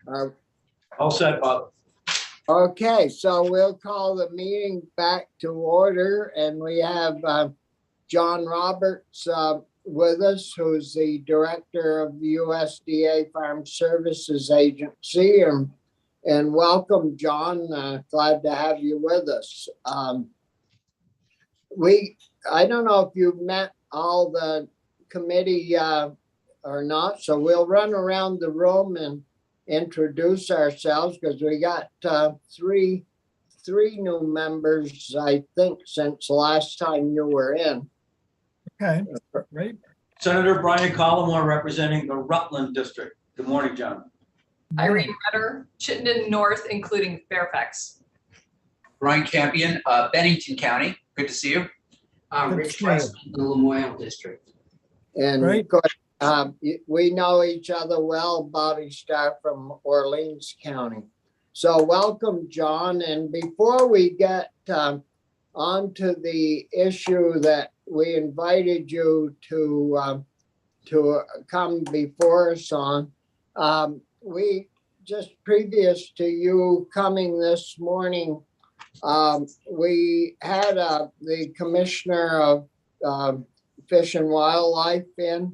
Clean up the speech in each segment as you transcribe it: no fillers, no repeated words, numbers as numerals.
Uh, All set, Bob. Okay, so we'll call the meeting back to order, and we have John Roberts with us, who's the director of the USDA Farm Services Agency. And welcome, John. Glad to have you with us. I don't know if you've met all the committee or not, so we'll run around the room and introduce ourselves, because we got three new members, I think, since the last time you were in. Okay, great. Senator Brian Collmore representing the Rutland District. Good morning, John. Irene Rutter, Chittenden North, including Fairfax. Brian Campion, Bennington County. Good to see you. Rich West, the Lamoille District. And Great. of course, we know each other well, Bobby Starr from Orleans County. So welcome, John. And before we get onto the issue that we invited you to come before us on, we just previous to you coming this morning, we had the Commissioner of Fish and Wildlife in,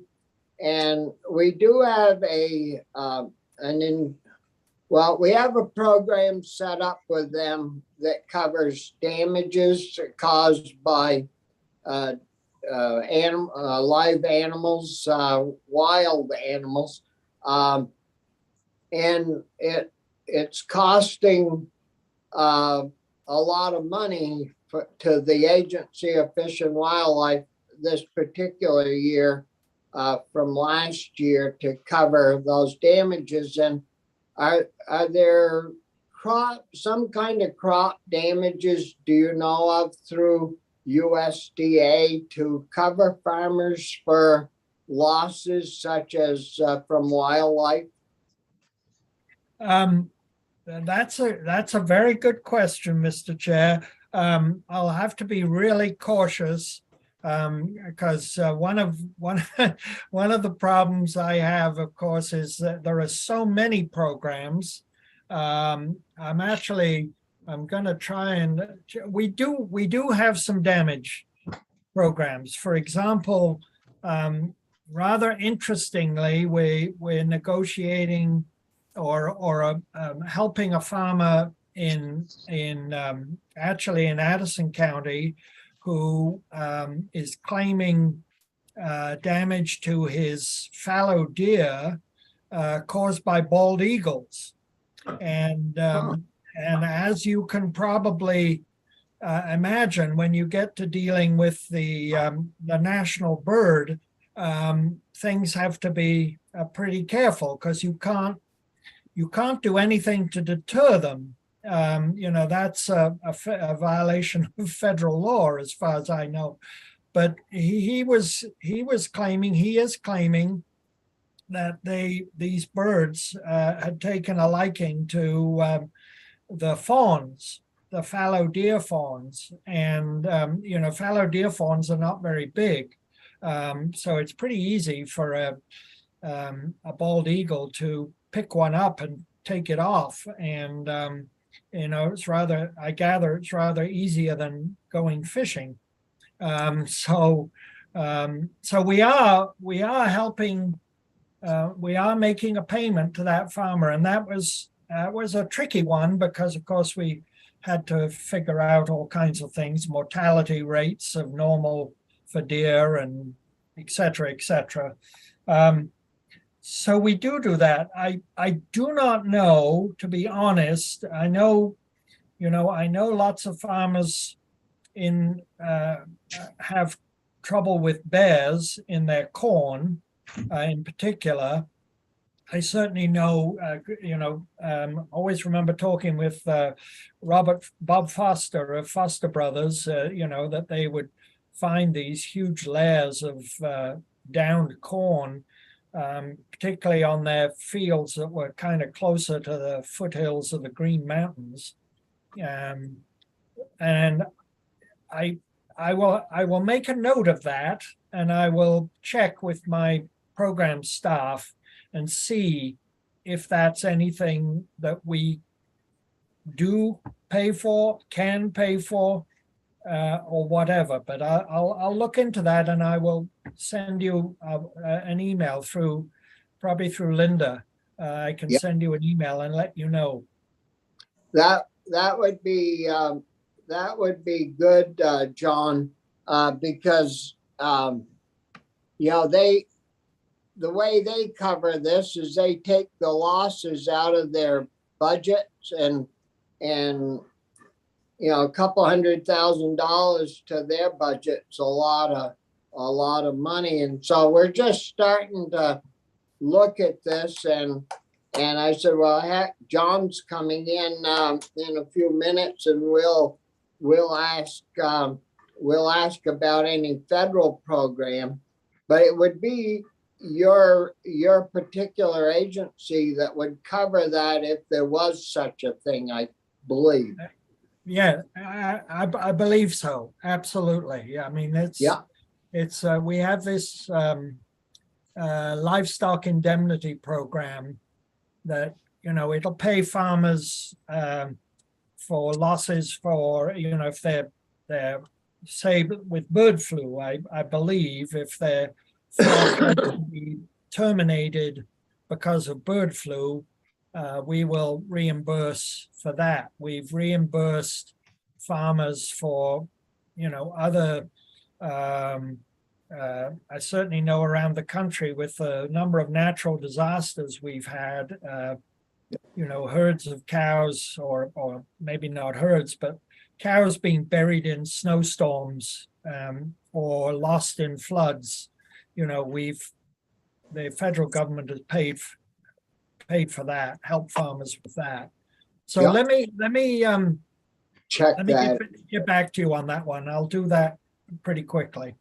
and we do have we have a program set up with them that covers damages caused by live animals, wild animals, and it's costing a lot of money to the Agency of Fish and Wildlife this particular year from last year to cover those damages. And are there some kind of crop damages, do you know of, through USDA to cover farmers for losses such as from wildlife? That's a very good question, Mr. Chair. I'll have to be really cautious because one of the problems I have, of course, is that there are so many programs. I'm going to try and we do have some damage programs. For example, rather interestingly, we're negotiating or helping a farmer in Addison County who is claiming damage to his fallow deer caused by bald eagles. And as you can probably imagine, when you get to dealing with the national bird, things have to be pretty careful, because you can't do anything to deter them. That's a violation of federal law, as far as I know. But he is claiming that these birds had taken a liking to the fawns, the fallow deer fawns, and fallow deer fawns are not very big, so it's pretty easy for a bald eagle to pick one up and take it off, and I gather it's rather easier than going fishing. So we are helping. We are making a payment to that farmer, and that was a tricky one, because of course we had to figure out all kinds of things, mortality rates of normal for deer, and et cetera, et cetera. So we do that. I do not know, to be honest. I know lots of farmers have trouble with bears in their corn, in particular. I certainly know, always remember talking with Bob Foster of Foster Brothers, that they would find these huge layers of downed corn, particularly on their fields that were kind of closer to the foothills of the Green Mountains. And I will make a note of that, and I will check with my program staff and see if that's anything that we do pay for, can pay for, or whatever. But I'll look into that, and I will send you an email probably through Linda. I can Yeah. send you an email and let you know. That would be good, John, because the way they cover this is they take the losses out of their budgets, and a couple $100,000 to their budget's a lot of money. And so we're just starting to look at this, and I said, well, heck, John's coming in a few minutes, and we'll ask about any federal program, but it would be your particular agency that would cover that if there was such a thing, I believe. Yeah, I believe so. Absolutely. Yeah, I mean, it's we have this livestock indemnity program that, it'll pay farmers for losses for, if they're say with bird flu, I believe if they're terminated because of bird flu, we will reimburse for that. We've reimbursed farmers for, other, I certainly know around the country with the number of natural disasters we've had, herds of cows, or maybe not herds, but cows being buried in snowstorms or lost in floods. The federal government has paid for that, help farmers with that. So Yeah. let me Check that. get back to you on that one. I'll do that pretty quickly.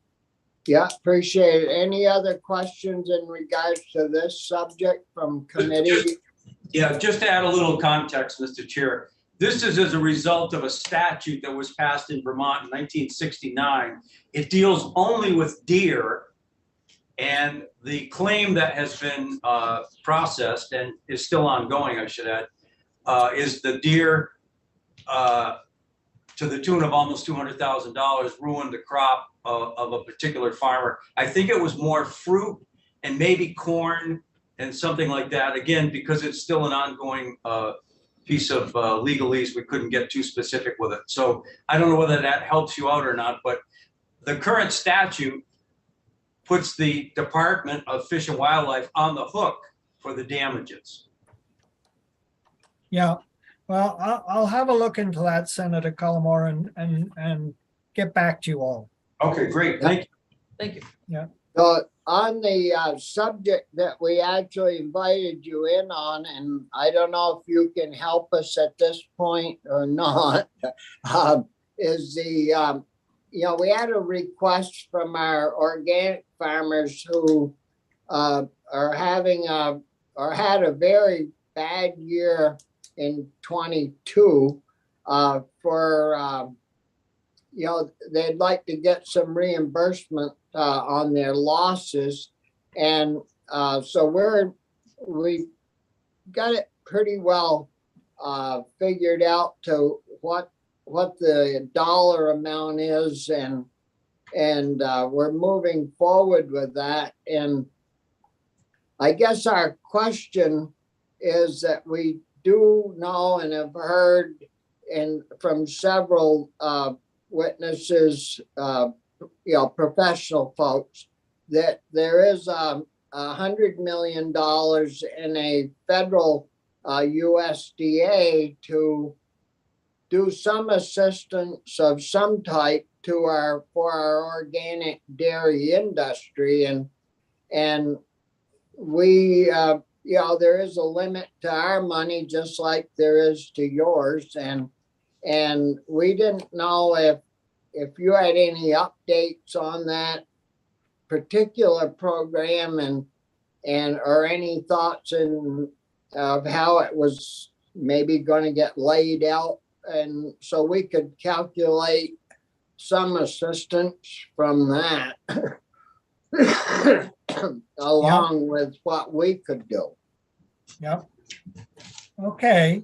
Yeah, appreciate it. Any other questions in regards to this subject from committee? Yeah, just to add a little context, Mr. Chair. This is as a result of a statute that was passed in Vermont in 1969. It deals only with deer. And the claim that has been processed and is still ongoing, I should add, is the deer to the tune of almost $200,000 ruined the crop of a particular farmer. I think it was more fruit and maybe corn and something like that. Again, because it's still an ongoing piece of legalese, we couldn't get too specific with it. So I don't know whether that helps you out or not, but the current statute puts the Department of Fish and Wildlife on the hook for the damages. Yeah, well, I'll have a look into that, Senator Cullimore, and get back to you all. Okay, great. Thank you. Thank you. So on the subject that we actually invited you in on, and I don't know if you can help us at this point or not, is the we had a request from our organic farmers who are having or had a very bad year in 22 for they'd like to get some reimbursement on their losses, and so we got it pretty well figured out to what the dollar amount is, and we're moving forward with that. And I guess our question is that we do know and have heard from several witnesses, professional folks, that there is $100 million in a federal USDA to do some assistance of some type for our organic dairy industry, and we there is a limit to our money just like there is to yours, and we didn't know if you had any updates on that particular program and or any thoughts of how it was maybe going to get laid out, and so we could calculate some assistance from that along with what we could do. Yep. Okay.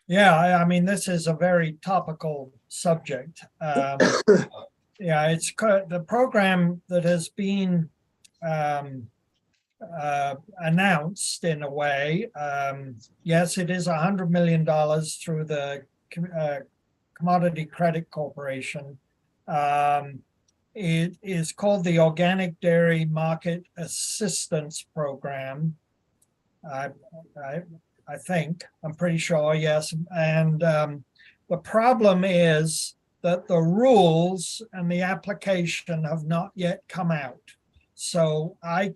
Yeah, I mean, this is a very topical subject. Yeah, the program that has been announced in a way. Yes, it is $100 million through the Commodity Credit Corporation. It is called the Organic Dairy Market Assistance Program. I think, I'm pretty sure, yes. And the problem is that the rules and the application have not yet come out. So I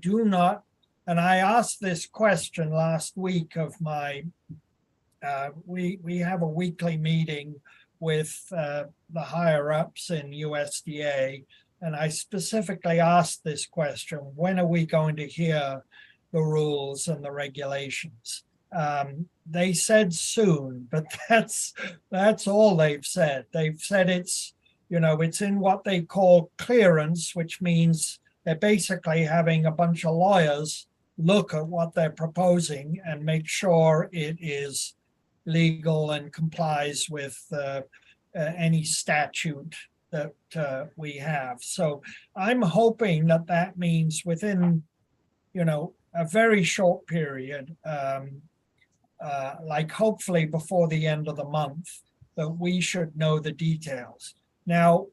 do not, and I asked this question last week of my, we have a weekly meeting with the higher ups in USDA. And I specifically asked this question, when are we going to hear the rules and the regulations? They said soon, but that's all they've said. They've said it's in what they call clearance, which means they're basically having a bunch of lawyers look at what they're proposing and make sure it is legal and complies with any statute that we have. So I'm hoping that means within, a very short period, like hopefully before the end of the month, that we should know the details. Now,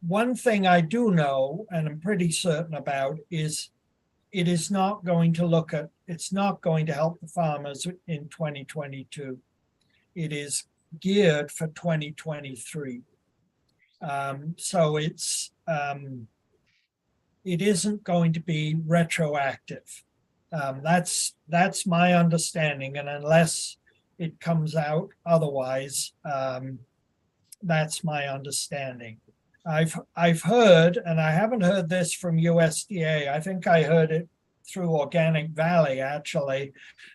one thing I do know, and I'm pretty certain about, is it's not going to help the farmers in 2022. It is geared for 2023. So it isn't going to be retroactive. That's my understanding, and unless it comes out otherwise, that's my understanding. I've heard, and I haven't heard this from USDA. I think I heard it through Organic Valley actually,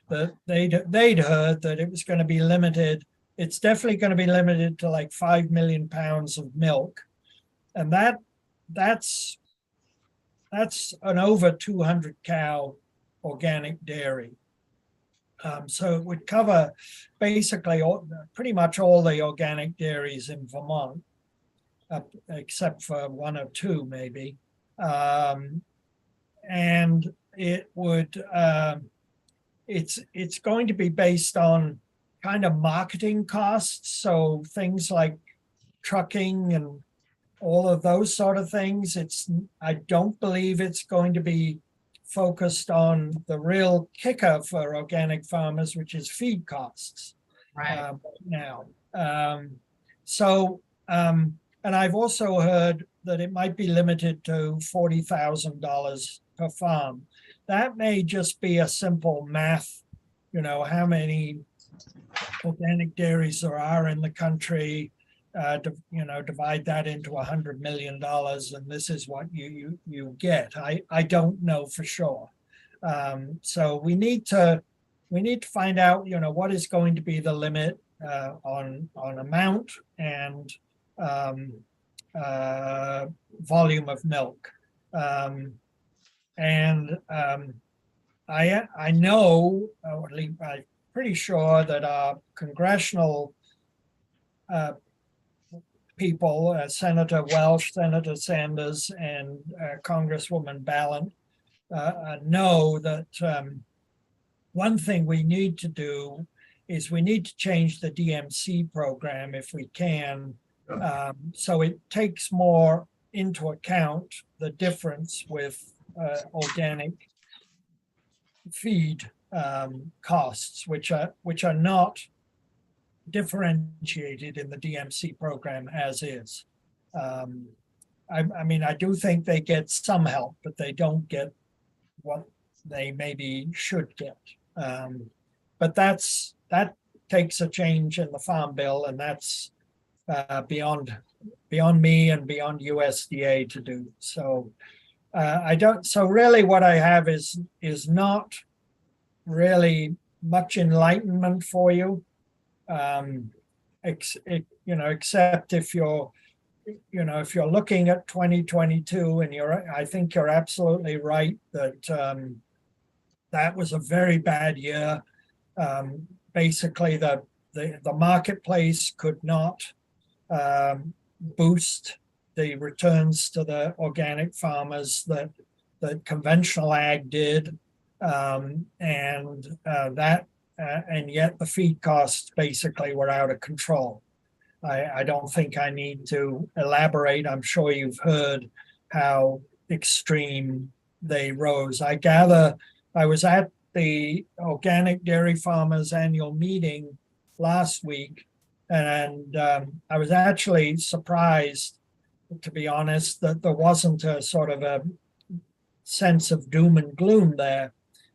that they'd heard that it was going to be limited. It's definitely going to be limited to like 5 million pounds of milk, and that's an over 200 cow organic dairy. So it would cover basically pretty much all the organic dairies in Vermont, except for one or two maybe. And it would, it's going to be based on kind of marketing costs. So things like trucking and all of those sort of things. I don't believe it's going to be focused on the real kicker for organic farmers, which is feed costs. Right. Now. And I've also heard that it might be limited to $40,000 per farm. That may just be a simple math, how many organic dairies there are in the country, divide that into $100 million, and this is what you get. I don't know for sure. So we need to find out, what is going to be the limit on amount and volume of milk. I know, or at least I'm pretty sure that our congressional people, Senator Welch, Senator Sanders, and Congresswoman Ballant know that one thing we need to do is we need to change the DMC program if we can, so it takes more into account the difference with organic feed costs, which are not differentiated in the DMC program as is. I mean, I do think they get some help, but they don't get what they maybe should get. But that takes a change in the Farm Bill, and that's beyond me and beyond USDA to do. So so really what I have is not really much enlightenment for you. Except if you're looking at 2022, and I think you're absolutely right that that was a very bad year. Basically, the marketplace could not boost the returns to the organic farmers that conventional ag did, and yet the feed costs basically were out of control. I don't think I need to elaborate. I'm sure you've heard how extreme they rose. I gather I was at the Organic Dairy Farmers annual meeting last week, and I was actually surprised, to be honest, that there wasn't a sort of a sense of doom and gloom there.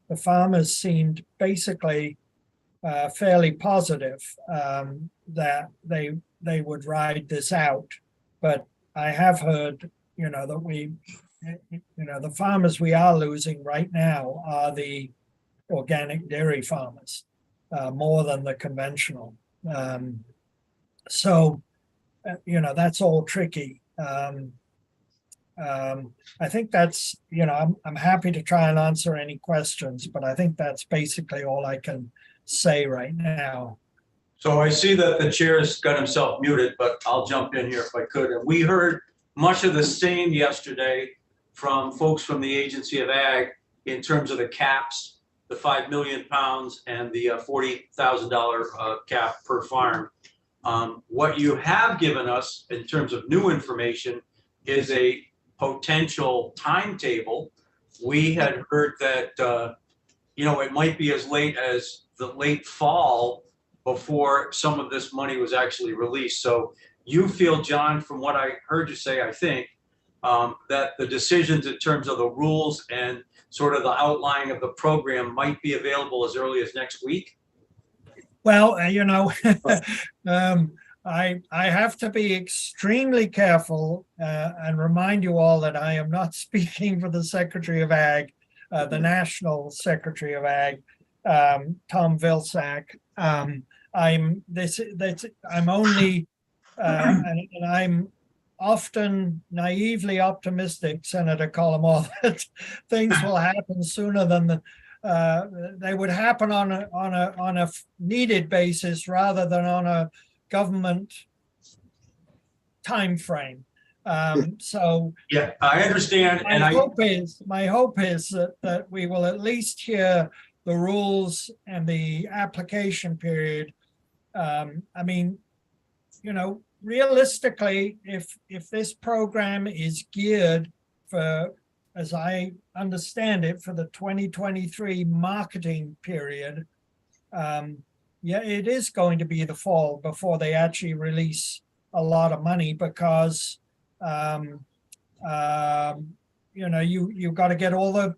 The farmers seemed basically fairly positive that they would ride this out. But I have heard, that the farmers we are losing right now are the organic dairy farmers, more than the conventional. So that's all tricky. I think that's, I'm happy to try and answer any questions, but I think that's basically all I can say right now. So I see that the chair's got himself muted, but I'll jump in here if I could. And we heard much of the same yesterday from folks from the Agency of Ag in terms of the caps, the 5 million pounds and the $40,000 cap per farm. What you have given us in terms of new information is a potential timetable. We had heard that, it might be as late as the late fall before some of this money was actually released. So you feel, John, from what I heard you say, I think, that the decisions in terms of the rules and sort of the outline of the program might be available as early as next week? Well, I have to be extremely careful and remind you all that I am not speaking for the Secretary of Ag, the National Secretary of Ag, Tom Vilsack. I'm only, and I'm often naively optimistic, Senator Collymore, that things will happen sooner than they would happen on a needed basis rather than on a government time frame. So yeah, I understand. My hope is that we will at least hear the rules and the application period. Realistically, if this program is geared for, as I understand it, for the 2023 marketing period, it is going to be the fall before they actually release a lot of money, because you've got to get all the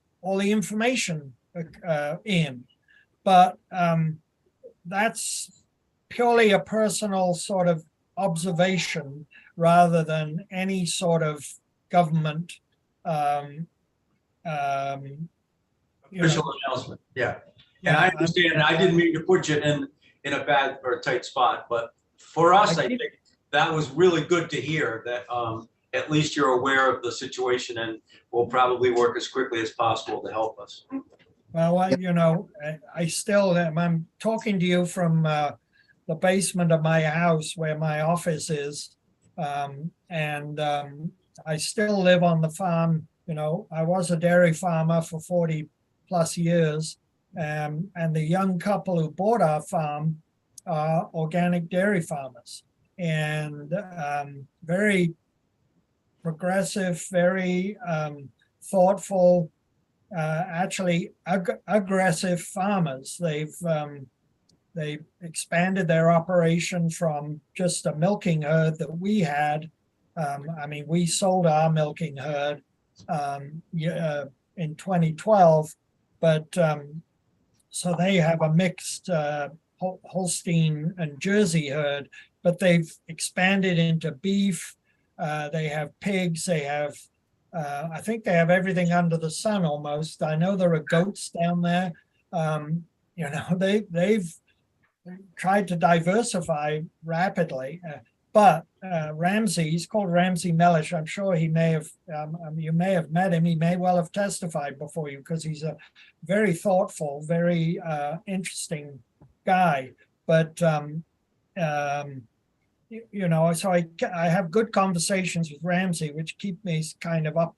information in. But that's purely a personal sort of observation rather than any sort of government official announcement. Yeah. And I understand, I didn't mean to put you in a bad or a tight spot, but for us, I think that was really good to hear that at least you're aware of the situation and will probably work as quickly as possible to help us. Well, I still am. I'm talking to you from the basement of my house where my office is. And I still live on the farm. I was a dairy farmer for 40 plus years. And the young couple who bought our farm are organic dairy farmers, and very progressive, very thoughtful, actually aggressive farmers. They expanded their operation from just a milking herd that we had. We sold our milking herd in 2012, but so they have a mixed Holstein and Jersey herd, but they've expanded into beef. They have pigs. They have, I think they have everything under the sun almost. I know there are goats down there. They've tried to diversify rapidly. But Ramsey, he's called Ramsey Mellish. I'm sure he may have, you may have met him. He may well have testified before you because he's a very thoughtful, very interesting guy. But, you know, so I have good conversations with Ramsey, which keep me kind of up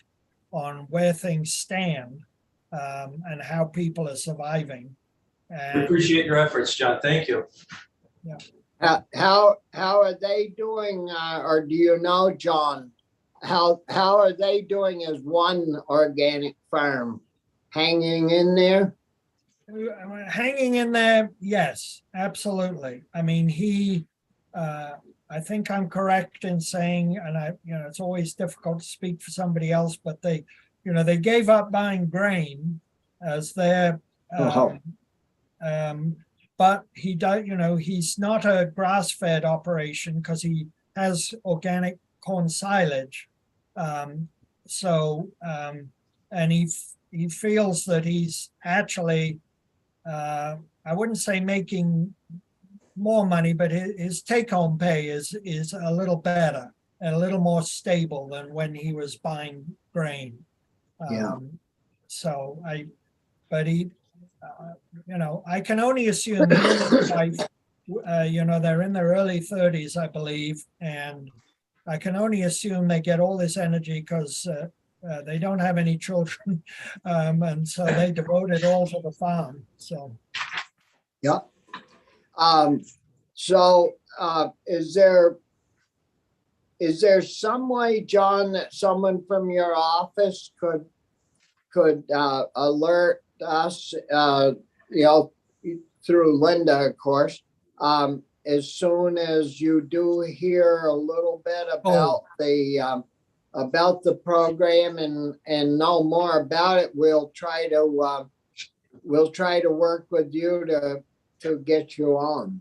on where things stand and how people are surviving. We And appreciate your efforts, John. Thank you. How are they doing, or do you know, John? How are they doing as one organic farm? Hanging in there? hanging in there, yes, absolutely. I mean, I think I'm correct in saying, and it's always difficult to speak for somebody else, but they gave up buying grain as their, but he does, he's not a grass-fed operation because he has organic corn silage. And he feels that he's actually, I wouldn't say making more money, but his take-home pay is a little better and a little more stable than when he was buying grain. Yeah. I can only assume he and his wife, they're in their early 30s, I believe, and I can only assume they get all this energy because they don't have any children, and so they devote it all to the farm. So, yeah. Is there some way, John, that someone from your office could alert us, through Linda, of course, as soon as you do hear a little bit about the program and know more about it, we'll try to work with you to get you on.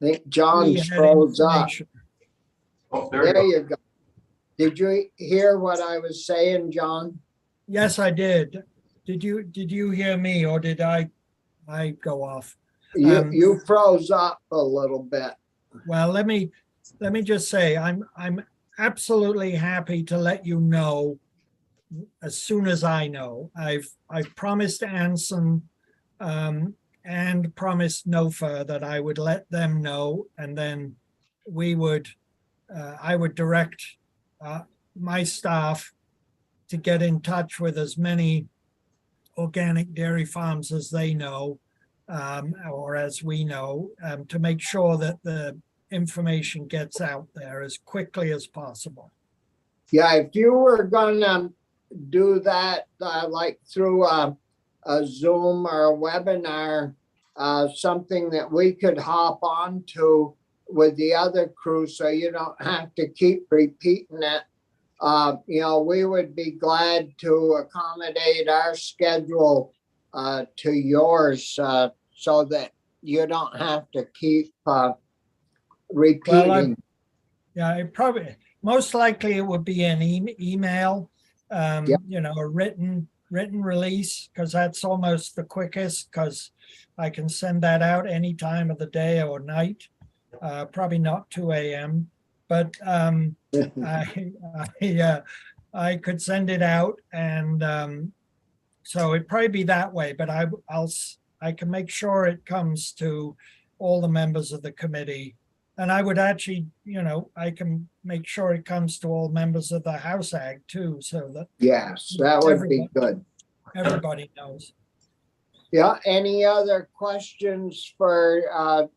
I think John's froze up. Oh, There you go. Did you hear what I was saying, John? Yes, I did. Did you hear me, or did I go off? You froze up a little bit. Well, let me just say I'm absolutely happy to let you know as soon as I know. I've promised Anson and promised NOFA that I would let them know, and then I would direct my staff to get in touch with as many organic dairy farms as they know, or as we know, to make sure that the information gets out there as quickly as possible. Yeah, if you were gonna do that, like through a Zoom or a webinar, something that we could hop onto with the other crew so you don't have to keep repeating it. We would be glad to accommodate our schedule to yours so that you don't have to keep repeating. It probably, most likely it would be an email, Yep. A written release, because that's almost the quickest, because I can send that out any time of the day or night, probably not 2 a.m. But I could send it out, and so it'd probably be that way. But I can make sure it comes to all the members of the committee, and I would actually, I can make sure it comes to all members of the House Ag too, so that Yes, that would be good. everybody knows. Yeah. Any other questions for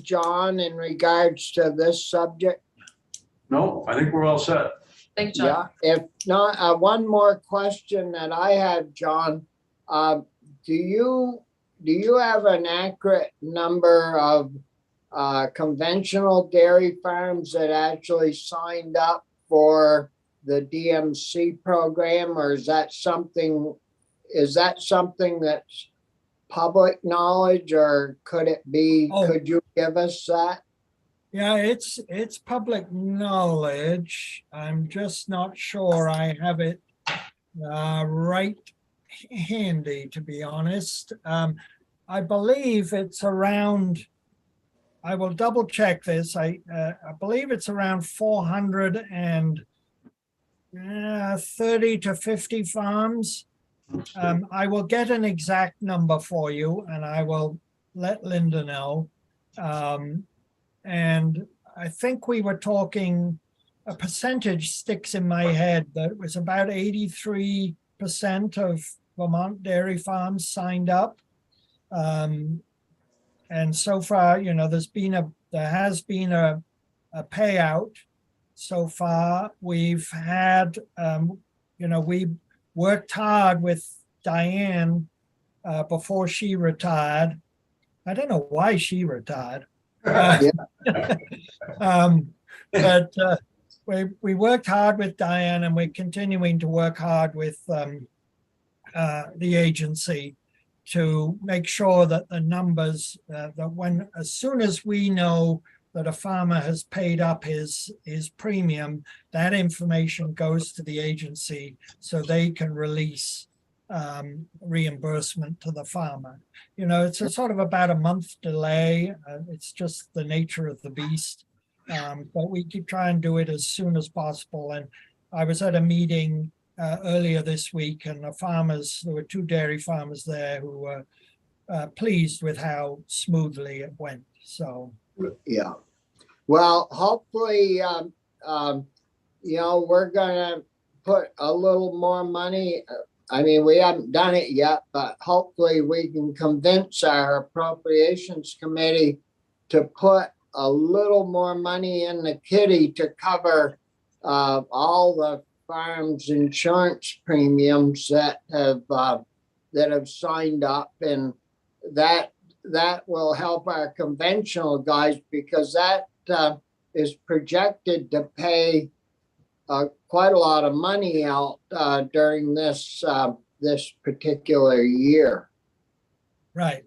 John in regards to this subject? No, I think we're all set. Thank you, John. Yeah, if not, one more question that I had, John. Do you have an accurate number of conventional dairy farms that actually signed up for the DMC program, or is that something that's public knowledge, or could you give us that? Yeah, it's public knowledge. I'm just not sure I have it right handy, to be honest. I believe it's around I will double check this. I believe it's around 430 to 50 farms. I will get an exact number for you and I will let Linda know. And I think we were talking, a percentage sticks in my head that it was about 83% of Vermont dairy farms signed up. And so far, you know, there has been a payout so far. We've had, you know, we worked hard with Diane before she retired. I don't know why she retired. But we worked hard with Diane and we're continuing to work hard with the agency to make sure that the numbers, as soon as we know that a farmer has paid up his premium, that information goes to the agency so they can release reimbursement to the farmer. You know, it's a sort of about a month delay. It's just the nature of the beast. But we keep trying to do it as soon as possible. And I was at a meeting earlier this week, and there were 2 dairy farmers there who were pleased with how smoothly it went. So, Yeah. Well, hopefully, you know, we're gonna put a little more money. I mean, we haven't done it yet, but hopefully we can convince our appropriations committee to put a little more money in the kitty to cover all the farms insurance premiums that have signed up, and that will help our conventional guys, because that is projected to pay quite a lot of money out during this particular year. right.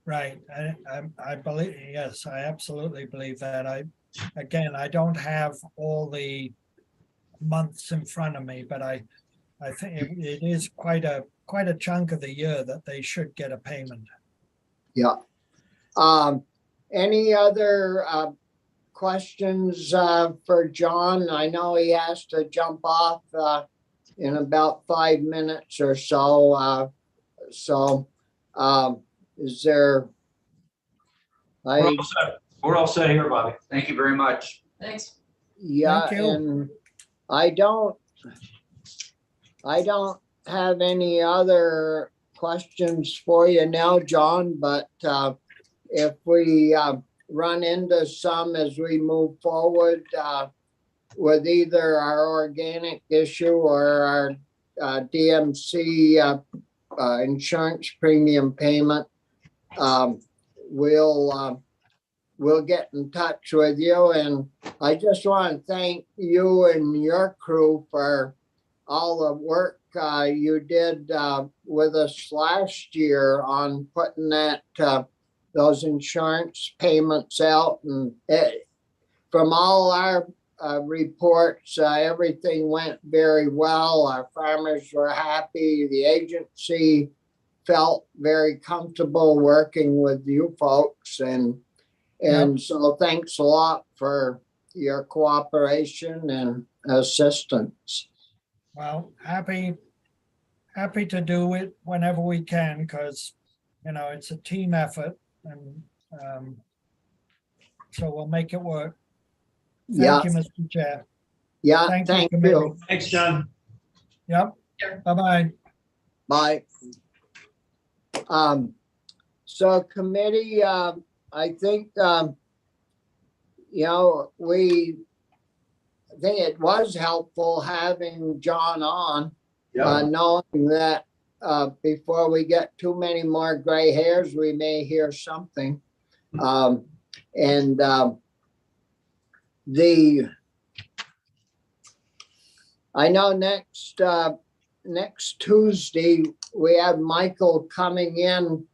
I believe, yes, I absolutely believe that. I don't have all the months in front of me, but I think it is quite a chunk of the year that they should get a payment. Yeah. Any other questions for John? I know he has to jump off in about 5 minutes or so. Is there? We're all set here, Bobby. Thank you very much. Thanks. Yeah, Thank you. and I don't have any other questions for you now, John, but if we run into some as we move forward with either our organic issue or our DMC insurance premium payment, we'll get in touch with you. And I just want to thank you and your crew for all the work you did with us last year on putting those insurance payments out. And from all our reports, everything went very well. Our farmers were happy. The agency felt very comfortable working with you folks. And so thanks a lot for your cooperation and assistance. Well, happy to do it whenever we can, because, you know, it's a team effort, and so we'll make it work. Thank you, Mr. Chair. Yeah, Thank thank you, you. committee. Thanks, John. Yep. Sure. Bye-bye. Bye. So committee, I think, you know, I think it was helpful having John on, knowing that before we get too many more gray hairs, we may hear something. I know next Tuesday, we have Michael coming in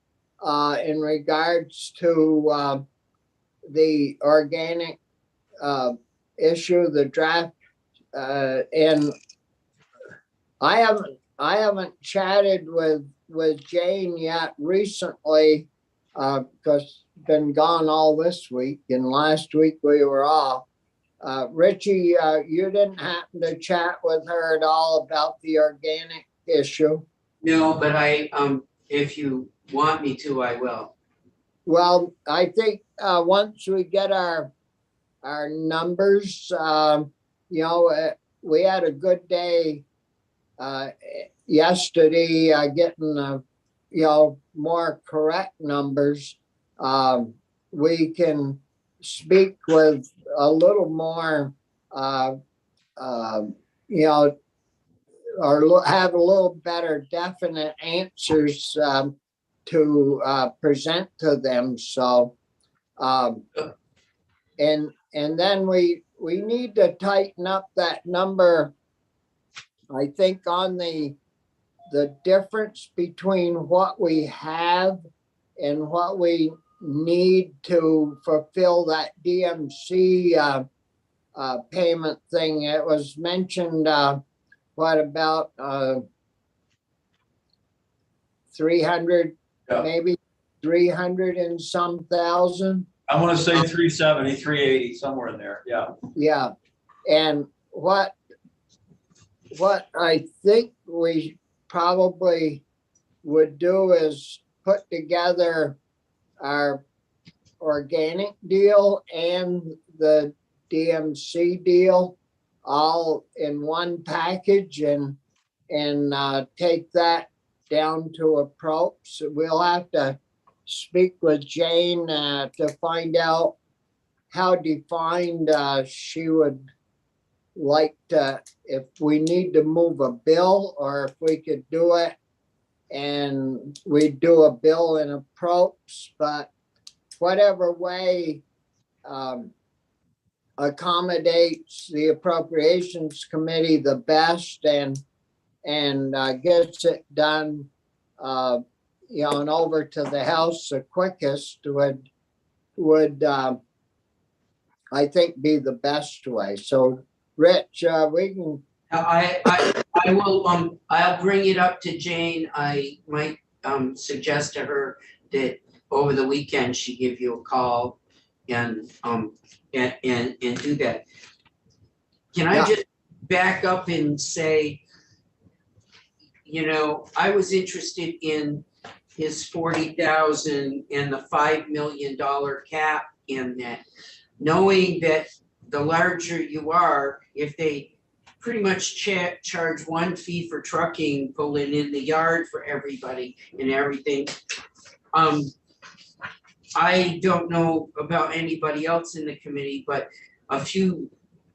regards to the organic issue, the draft, and I haven't chatted with Jane yet recently, because been gone all this week, and last week we were off. Richie, you didn't happen to chat with her at all about the organic issue? No, but if you want me to, I will. Well, I think once we get our numbers, we had a good day yesterday getting more correct numbers. We can speak with a little more, or have a little better definite answers to present to them. So, and then we need to tighten up that number. I think on the difference between what we have and what we need to fulfill that DMC payment thing. It was mentioned, what about 300, Yeah. maybe 300 and some thousand? I want to say 370, 380, somewhere in there. Yeah. Yeah. And what I think we probably would do is put together our organic deal and the DMC deal all in one package and take that down to approach. We'll have to speak with Jane to find out how defined she would like to, if we need to move a bill or if we could do it and we do a bill and approach, but whatever way accommodates the appropriations committee the best and gets it done, and over to the House the quickest would I think be the best way. So Rich, we can. I will, I'll bring it up to Jane. I might suggest to her that over the weekend she give you a call and do that. Can I just back up and say, I was interested in his 40,000 and the $5 million cap in that, knowing that the larger you are, if they pretty much charge one fee for trucking, pulling in the yard for everybody and everything. I don't know about anybody else in the committee, but a few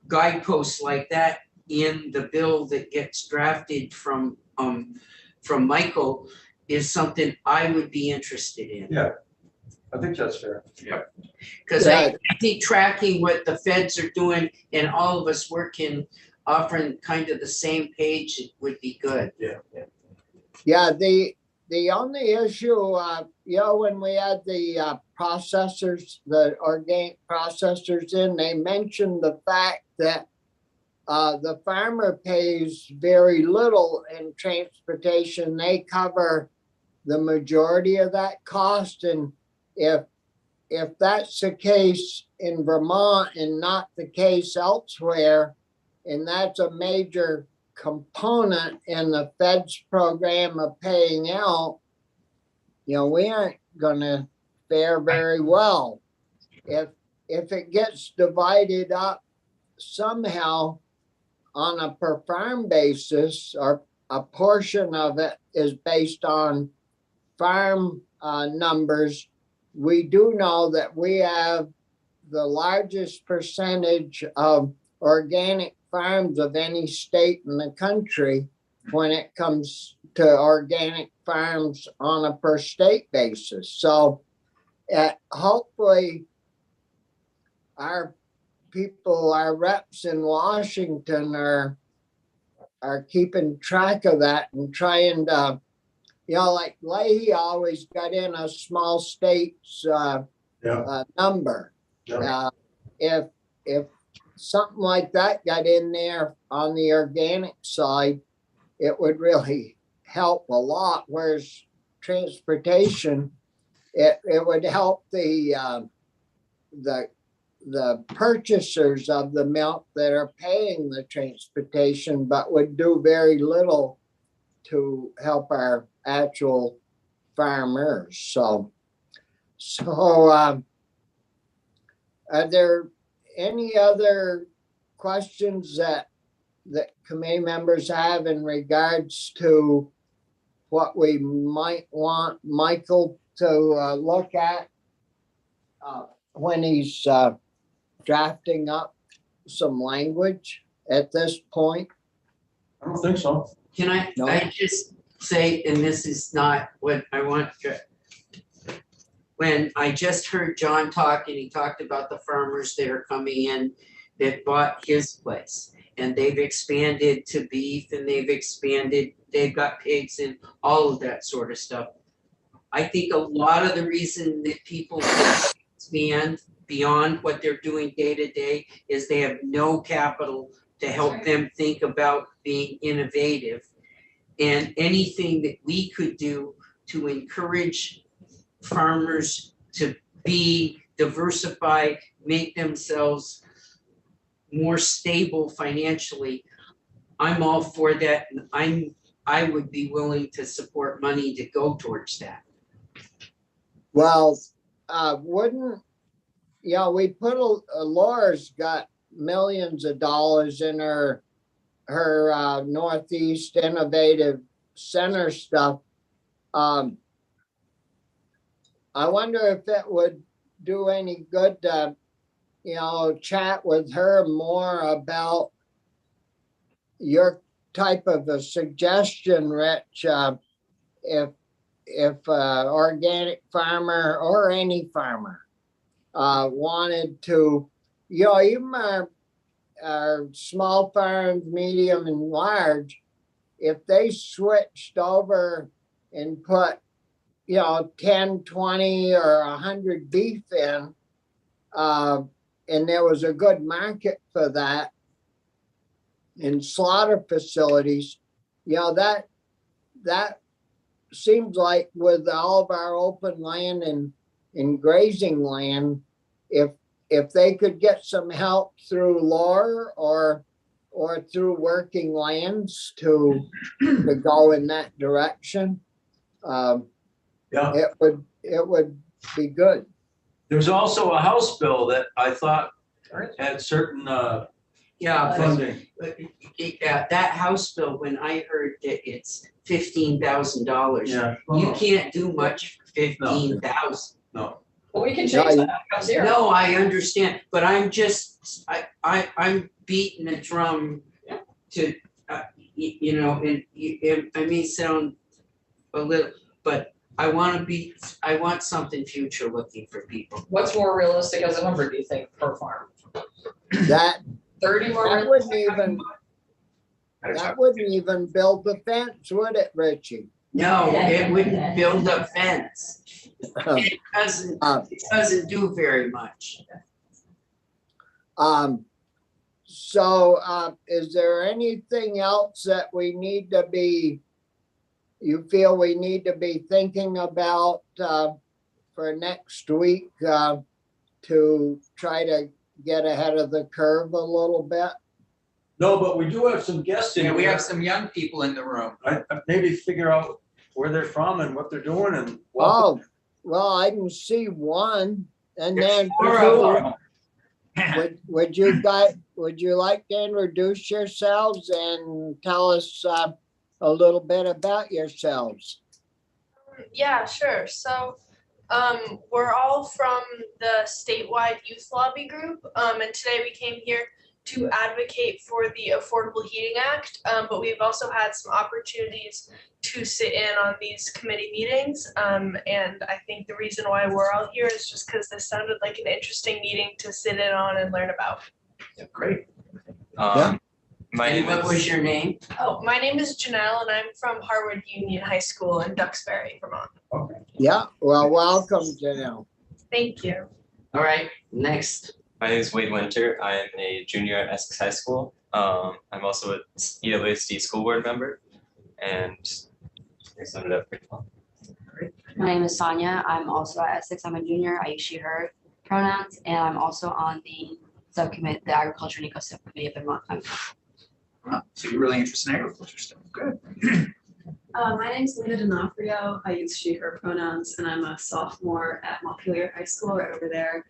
guideposts like that in the bill that gets drafted from Michael is something I would be interested in. Yeah, I think that's fair. Yeah. Because I think tracking what the feds are doing and all of us working, offering kind of the same page would be good. Yeah, the only issue, when we had the processors, the organic processors in, they mentioned the fact that the farmer pays very little in transportation. They cover the majority of that cost. And if that's the case in Vermont and not the case elsewhere, and that's a major component in the Fed's program of paying out, we aren't gonna fare very well. If it gets divided up somehow on a per farm basis, or a portion of it is based on farm numbers, we do know that we have the largest percentage of organic farms of any state in the country when it comes to organic farms on a per state basis. So hopefully our people, our reps in Washington are keeping track of that and trying to, like Leahy always got in a small states number. If something like that got in there on the organic side, it would really help a lot. Whereas transportation, it would help the purchasers of the milk that are paying the transportation, but would do very little to help our actual farmers. So are there any other questions that committee members have in regards to what we might want Michael to look at when he's drafting up some language at this point? I don't think so. Can I, No. I just say, and this is not what I want to. When I just heard John talk and he talked about the farmers that are coming in that bought his place. And they've expanded to beef and they've got pigs and all of that sort of stuff. I think a lot of the reason that people expand beyond what they're doing day to day is they have no capital to help them think about being innovative. And anything that we could do to encourage farmers to be diversified, make themselves more stable financially, I'm all for that, and I would be willing to support money to go towards that. Well, we put Laura's got millions of dollars in her Northeast Innovative Center stuff. I wonder if it would do any good to, chat with her more about your type of a suggestion, Rich. If organic farmer or any farmer wanted to, even our small farms, medium and large, if they switched over and put 10, 20 or 100 beef in, and there was a good market for that in slaughter facilities, that seems like with all of our open land and grazing land, if they could get some help through Laura or through Working Lands to go in that direction, Yeah. it would be good. There's also a House bill that I thought had certain Yeah, funding. but that House bill, when I heard that it's $15,000, Yeah. you can't do much for 15,000. No. Well, we can change that, come zero. No, I understand, but I'm just, I'm beating a drum to, and I may sound a little, but I want something future looking for people. What's more realistic as a number, do you think, per farm? That 30 more? That wouldn't even build the fence, would it, Richie? No, it wouldn't build a fence. It doesn't do very much. So is there anything else that you feel we need to be thinking about for next week to try to get ahead of the curve a little bit? No, but we do have some guests in Yeah, here. we have some young people in the room. I maybe figure out where they're from and what they're doing and. Oh, well, I can see one, and then would you like to introduce yourselves and tell us a little bit about yourselves? Yeah, sure. So we're all from the statewide youth lobby group, and today we came here to advocate for the Affordable Heating Act, but we've also had some opportunities to sit in on these committee meetings, and I think the reason why we're all here is just because this sounded like an interesting meeting to sit in on and learn about. Yeah, great. My name What was is, your name? Oh, my name is Janelle, and I'm from Harwood Union High School in Duxbury, Vermont. Yeah, well, welcome, Janelle. Thank you. All right, next. My name is Wade Winter. I am a junior at Essex High School. I'm also an EWSD school board member, and I summed it up pretty well. My name is Sonia. I'm also at Essex. I'm a junior. I use she, her pronouns, and I'm also on the subcommittee, the Agriculture and Eco Subcommittee of Vermont. So you're really interested in agriculture stuff. Good. My name's Lena D'Onofrio. I use she, her pronouns, and I'm a sophomore at Montpelier High School right over there.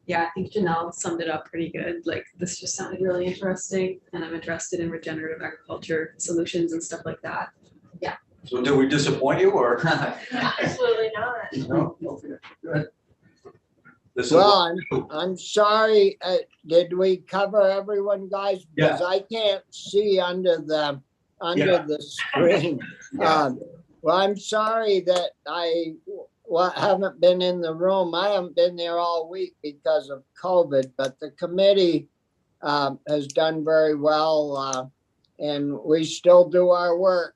Yeah, I think Janelle summed it up pretty good. Like, this just sounded really interesting, and I'm interested in regenerative agriculture solutions and stuff like that. So did we disappoint you or? Absolutely not. No, okay, good. This is, Well, I'm sorry, did we cover everyone, guys? Because I can't see under the screen. Yeah. Well, I'm sorry that I haven't been in the room. I haven't been there all week because of COVID, but the committee has done very well, and we still do our work.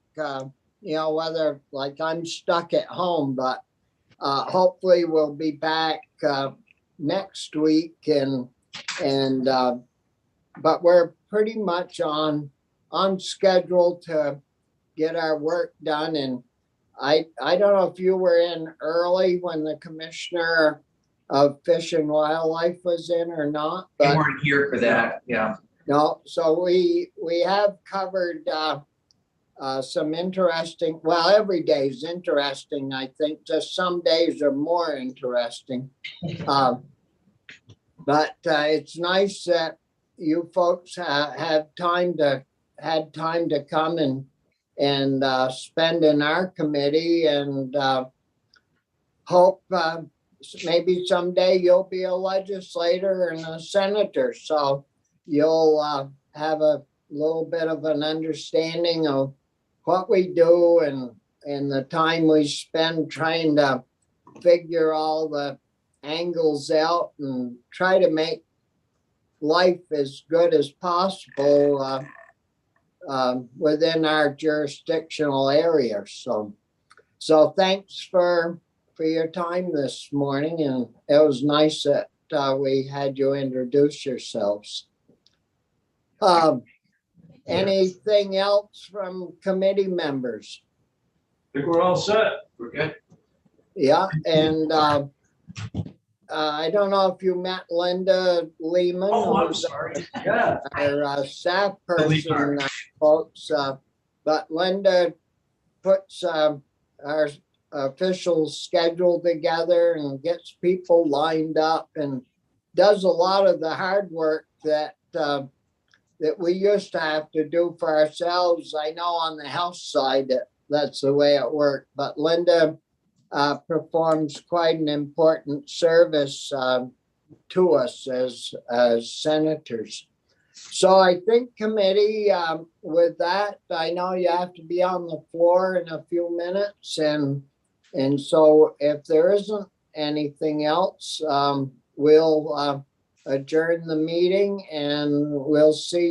Whether, like, I'm stuck at home, but hopefully we'll be back next week, but we're pretty much on schedule to get our work done. And I don't know if you were in early when the Commissioner of Fish and Wildlife was in or not, They but weren't here for that, yeah. no. So we have covered some interesting. Well, every day is interesting. I think just some days are more interesting. But it's nice that you folks had time to come and spend in our committee, and hope maybe someday you'll be a legislator and a senator, so you'll have a little bit of an understanding of what we do and the time we spend trying to figure all the angles out and try to make life as good as possible within our jurisdictional area. So thanks for your time this morning, and it was nice that we had you introduce yourselves. Anything else from committee members? I think we're all set. We're good. Yeah, and I don't know if you met Linda Lehman. Oh, I'm who's sorry. Yeah. Our staff Delete person, folks, but Linda puts our official schedule together and gets people lined up and does a lot of the hard work that we used to have to do for ourselves. I know on the health side that's the way it worked, but Linda performs quite an important service to us as senators. So I think committee, with that, I know you have to be on the floor in a few minutes, and so if there isn't anything else, we'll adjourn the meeting, and we'll see you